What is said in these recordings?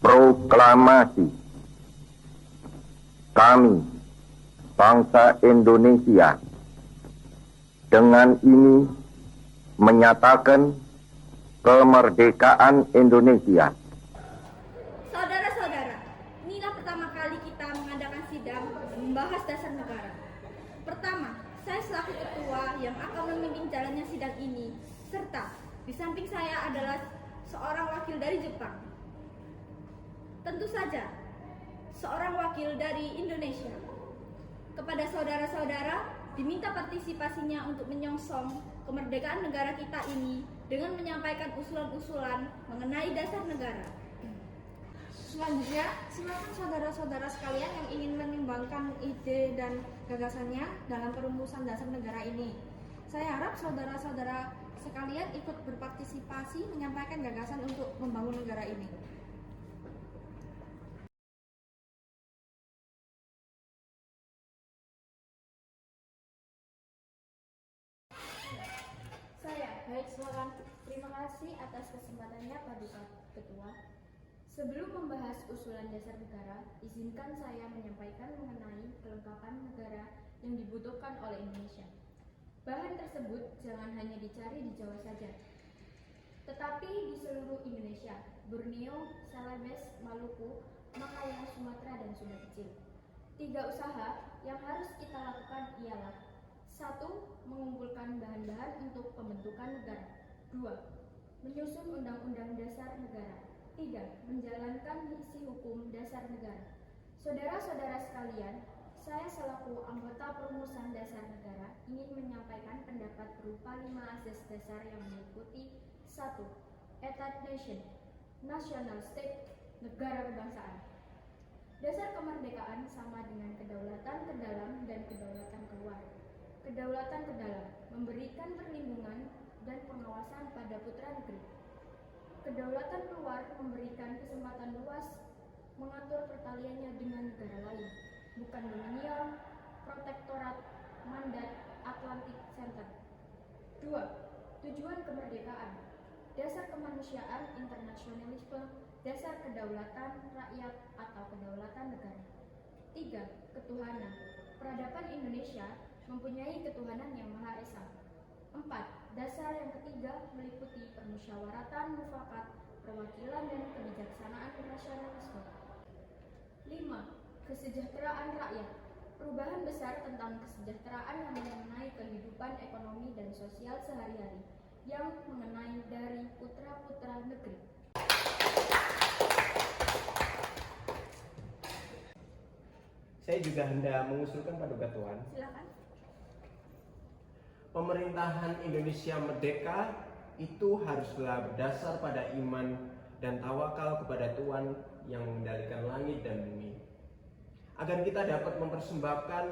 Proklamasi. Kami, bangsa Indonesia, dengan ini menyatakan kemerdekaan Indonesia. Saudara-saudara, inilah pertama kali kita mengadakan sidang membahas dasar negara. Pertama, saya selaku ketua yang akan memimpin jalannya sidang ini, serta di samping saya adalah seorang wakil dari Jepang. Tentu saja, seorang wakil dari Indonesia. Kepada saudara-saudara, diminta partisipasinya untuk menyongsong kemerdekaan negara kita ini dengan menyampaikan usulan-usulan mengenai dasar negara. Selanjutnya, silakan saudara-saudara sekalian yang ingin menyumbangkan ide dan gagasannya dalam perumusan dasar negara ini. Saya harap saudara-saudara sekalian ikut berpartisipasi menyampaikan gagasan untuk membangun negara ini. Baik, silakan. Terima kasih atas kesempatannya Pak Ketua. Sebelum membahas usulan dasar negara, izinkan saya menyampaikan mengenai kelengkapan negara yang dibutuhkan oleh Indonesia. Bahan tersebut jangan hanya dicari di Jawa saja, tetapi di seluruh Indonesia, Borneo, Celebes, Maluku, Makaya, Sumatera, dan Sunda Kecil. 3 usaha yang harus kita lakukan ialah: 1. Mengumpulkan bahan-bahan untuk pembentukan negara. 2. Menyusun undang-undang dasar negara. 3. Menjalankan isi hukum dasar negara. Saudara-saudara sekalian, saya selaku anggota perumusan dasar negara ingin menyampaikan pendapat berupa 5 asas dasar yang meliputi: 1. Etat nation, national state, negara kebangsaan. Dasar kemerdekaan sama dengan kedaulatan ke dalam dan kedaulatan keluar. Kedaulatan ke dalam memberikan perlindungan dan pengawasan pada putra negeri. Kedaulatan keluar memberikan kesempatan luas mengatur pertaliannya dengan negara lain, bukan dominion, protektorat, mandat, Atlantic Center. 2. Tujuan kemerdekaan, dasar kemanusiaan, internasionalisme, dasar kedaulatan rakyat atau kedaulatan negara. 3. Ketuhanan, peradaban Indonesia mempunyai ketuhanan yang Maha Esa. 4. Dasar yang ketiga meliputi permusyawaratan mufakat, perwakilan dan kebijaksanaan nasionalisme. 5. Kesejahteraan rakyat, perubahan besar tentang kesejahteraan yang mengenai kehidupan ekonomi dan sosial sehari-hari, yang mengenai dari putra-putra negeri. Saya juga hendak mengusulkan Paduka Tuan. Silakan. Pemerintahan Indonesia merdeka itu haruslah berdasar pada iman dan tawakal kepada Tuhan yang mengendalikan langit dan bumi, agar kita dapat mempersembahkan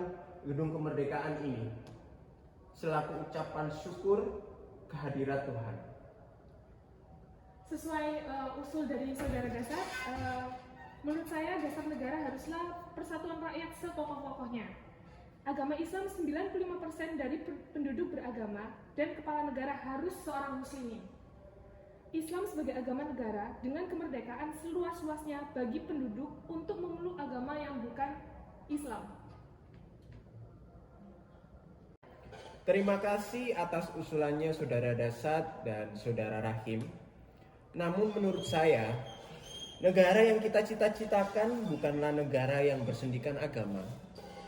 gedung kemerdekaan ini selaku ucapan syukur kehadirat Tuhan. Sesuai usul dari saudara dasar, menurut saya dasar negara haruslah persatuan rakyat sekokoh-kokohnya. Agama Islam 95% dari penduduk beragama dan kepala negara harus seorang muslimin. Islam sebagai agama negara dengan kemerdekaan seluas-luasnya bagi penduduk untuk memeluk agama yang bukan Islam. Terima kasih atas usulannya Saudara Dasat dan Saudara Rahim. Namun menurut saya, negara yang kita cita-citakan bukanlah negara yang bersendikan agama.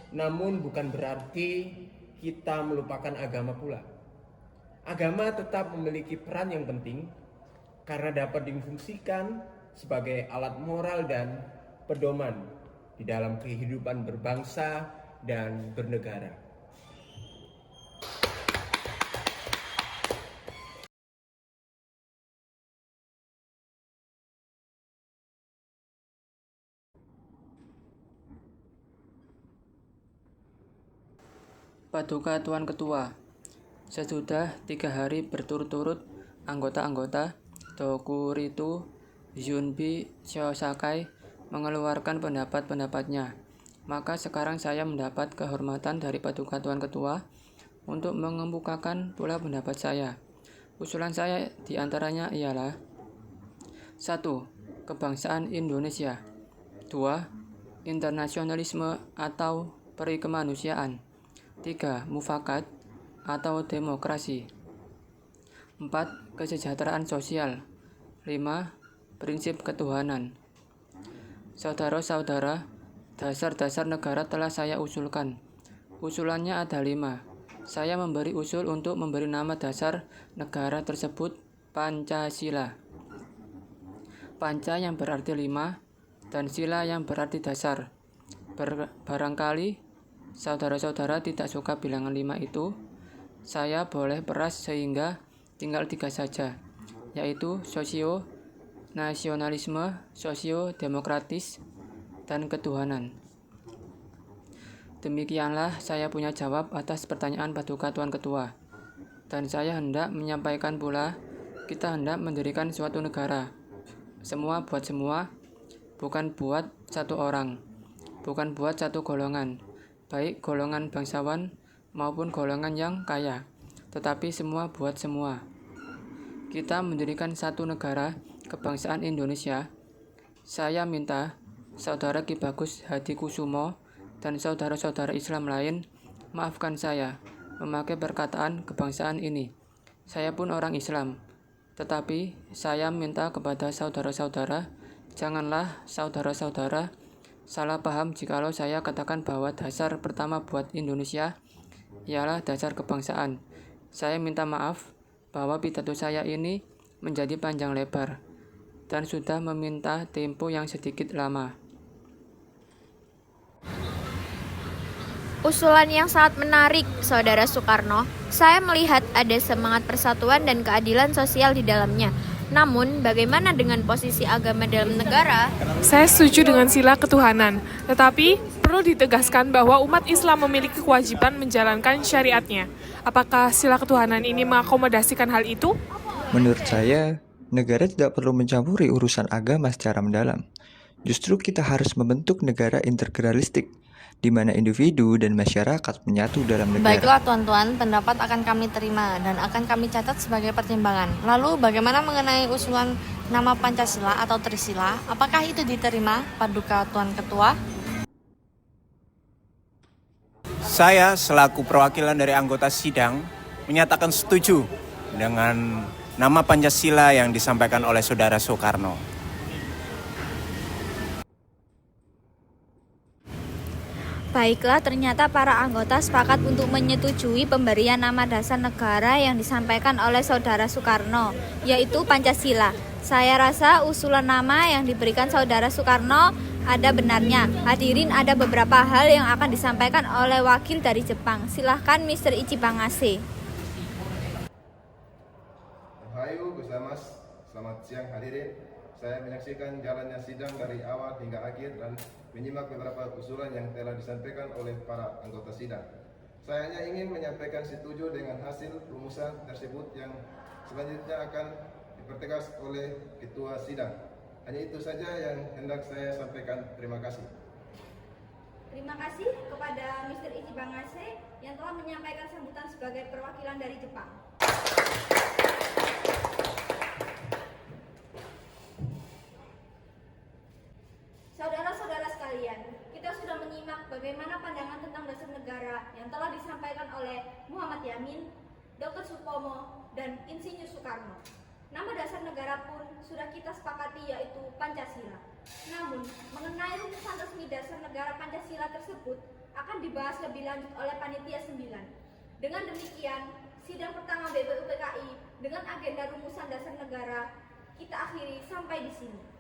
Namun bukan berarti kita melupakan agama pula. Agama tetap memiliki peran yang penting karena dapat difungsikan sebagai alat moral dan pedoman di dalam kehidupan berbangsa dan bernegara. Paduka Tuan Ketua, sesudah 3 hari berturut-turut anggota-anggota Dokuritu Yunbi Shiosakai mengeluarkan pendapat-pendapatnya, maka sekarang saya mendapat kehormatan dari Paduka Tuan Ketua untuk mengemukakan pula pendapat saya. Usulan saya diantaranya ialah: 1. kebangsaan Indonesia. 2. Internasionalisme atau perikemanusiaan. 3. Mufakat atau demokrasi. 4. Kesejahteraan sosial. 5. Prinsip ketuhanan. Saudara-saudara, dasar-dasar negara telah saya usulkan. Usulannya ada 5. Saya memberi usul untuk memberi nama dasar negara tersebut Pancasila. Panca yang berarti 5 dan sila yang berarti dasar. Barangkali saudara-saudara tidak suka bilangan 5 itu, saya boleh peras sehingga tinggal 3 saja, yaitu sosio-nasionalisme, sosio-demokratis, dan ketuhanan. Demikianlah saya punya jawab atas pertanyaan Paduka Tuan Ketua. Dan saya hendak menyampaikan pula, kita hendak mendirikan suatu negara. Semua buat semua, bukan buat satu orang, bukan buat satu golongan, baik golongan bangsawan maupun golongan yang kaya, tetapi semua buat semua. Kita mendirikan satu negara kebangsaan Indonesia. Saya minta Saudara Ki Bagus Hadi Kusumo dan saudara-saudara Islam lain maafkan saya memakai perkataan kebangsaan ini. Saya pun orang Islam, tetapi saya minta kepada saudara-saudara, janganlah saudara-saudara salah paham jikalau saya katakan bahwa dasar pertama buat Indonesia ialah dasar kebangsaan. Saya minta maaf bahwa pidato saya ini menjadi panjang lebar dan sudah meminta tempo yang sedikit lama. Usulan yang sangat menarik, Saudara Soekarno. Saya melihat ada semangat persatuan dan keadilan sosial di dalamnya. Namun, bagaimana dengan posisi agama dalam negara? Saya setuju dengan sila ketuhanan, tetapi perlu ditegaskan bahwa umat Islam memiliki kewajiban menjalankan syariatnya. Apakah sila ketuhanan ini mengakomodasikan hal itu? Menurut saya, negara tidak perlu mencampuri urusan agama secara mendalam. Justru kita harus membentuk negara integralistik, di mana individu dan masyarakat menyatu dalam negara. Baiklah tuan-tuan, pendapat akan kami terima dan akan kami catat sebagai pertimbangan. Lalu bagaimana mengenai usulan nama Pancasila atau Trisila? Apakah itu diterima, Paduka Tuan Ketua? Saya selaku perwakilan dari anggota sidang menyatakan setuju dengan nama Pancasila yang disampaikan oleh Saudara Soekarno. Baiklah, ternyata para anggota sepakat untuk menyetujui pemberian nama dasar negara yang disampaikan oleh Saudara Soekarno, yaitu Pancasila. Saya rasa usulan nama yang diberikan Saudara Soekarno ada benarnya. Hadirin, ada beberapa hal yang akan disampaikan oleh wakil dari Jepang. Silahkan Mr. Ichibangase. Ohayo gozaimasu, selamat siang hadirin. Saya menyaksikan jalannya sidang dari awal hingga akhir dan menyimak beberapa usulan yang telah disampaikan oleh para anggota sidang. Saya hanya ingin menyampaikan setuju dengan hasil rumusan tersebut yang selanjutnya akan dipertegas oleh ketua sidang. Hanya itu saja yang hendak saya sampaikan. Terima kasih. Terima kasih kepada Mr. Ichibangase yang telah menyampaikan sambutan sebagai perwakilan dari Jepang. Saudara-saudara sekalian, kita sudah menyimak bagaimana pandangan tentang dasar negara yang telah disampaikan oleh Muhammad Yamin, Dr. Supomo, dan Insinyur Soekarno. Nama dasar negara pun sudah kita sepakati, yaitu Pancasila. Namun, mengenai rumusan resmi dasar negara Pancasila tersebut akan dibahas lebih lanjut oleh Panitia 9. Dengan demikian, sidang pertama BPUPKI dengan agenda rumusan dasar negara kita akhiri sampai di sini.